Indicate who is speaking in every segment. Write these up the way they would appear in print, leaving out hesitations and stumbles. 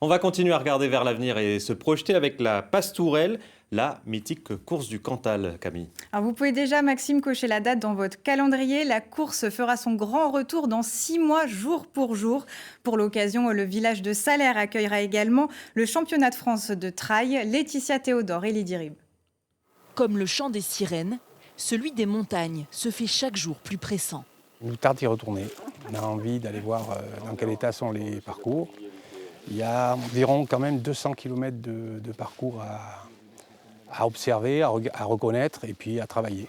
Speaker 1: On va continuer à regarder vers l'avenir et se projeter avec la Pastourelle, la mythique course du Cantal, Camille.
Speaker 2: Alors vous pouvez déjà, Maxime, cocher la date dans votre calendrier. La course fera son grand retour dans 6 mois, jour pour jour. Pour l'occasion, le village de Salers accueillera également le championnat de France de trail. Laetitia Théodore et Lydie Rib.
Speaker 3: Comme le chant des sirènes, celui des montagnes se fait chaque jour plus pressant.
Speaker 4: Il nous tarde d'y retourner. On a envie d'aller voir dans quel état sont les parcours. Il y a environ quand même 200 km de parcours à observer, à reconnaître et puis à travailler.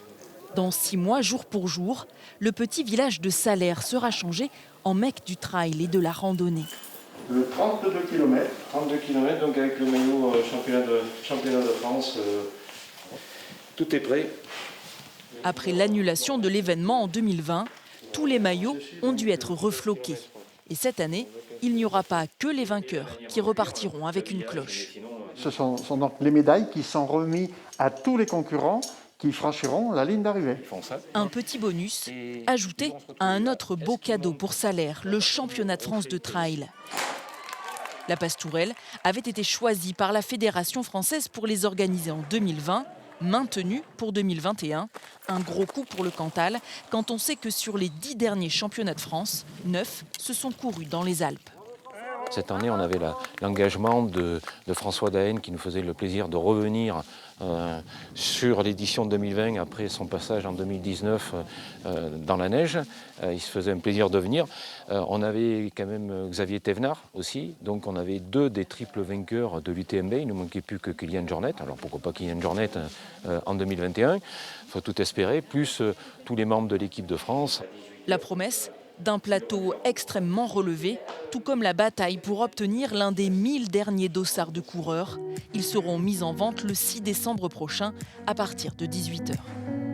Speaker 3: Dans 6 mois, jour pour jour, le petit village de Salers sera changé en mecque du trail et de la randonnée.
Speaker 5: Le 32 km, donc avec le maillot championnat de France, tout est prêt.
Speaker 3: Après l'annulation de l'événement en 2020, tous les maillots ont dû être refloqués. Et cette année, il n'y aura pas que les vainqueurs qui repartiront avec une cloche.
Speaker 6: Ce sont donc les médailles qui sont remises à tous les concurrents qui franchiront la ligne d'arrivée.
Speaker 3: Un petit bonus ajouté à un autre beau cadeau pour Salers, le championnat de France de trail. La Pastourelle avait été choisie par la Fédération française pour les organiser en 2020, maintenue pour 2021. Un gros coup pour le Cantal quand on sait que sur les 10 derniers championnats de France, 9 se sont courus dans les Alpes.
Speaker 7: Cette année, on avait l'engagement de François Daen qui nous faisait le plaisir de revenir sur l'édition 2020 après son passage en 2019 dans la neige. Il se faisait un plaisir de venir. On avait quand même Xavier Thévenard aussi, donc on avait 2 des triples vainqueurs de l'UTMB. Il ne manquait plus que Kylian Jornet. Alors pourquoi pas Kylian Jornet en 2021, il faut tout espérer, plus tous les membres de l'équipe de France.
Speaker 3: La promesse d'un plateau extrêmement relevé, tout comme la bataille pour obtenir l'un des 1000 derniers dossards de coureurs. Ils seront mis en vente le 6 décembre prochain à partir de 18 h.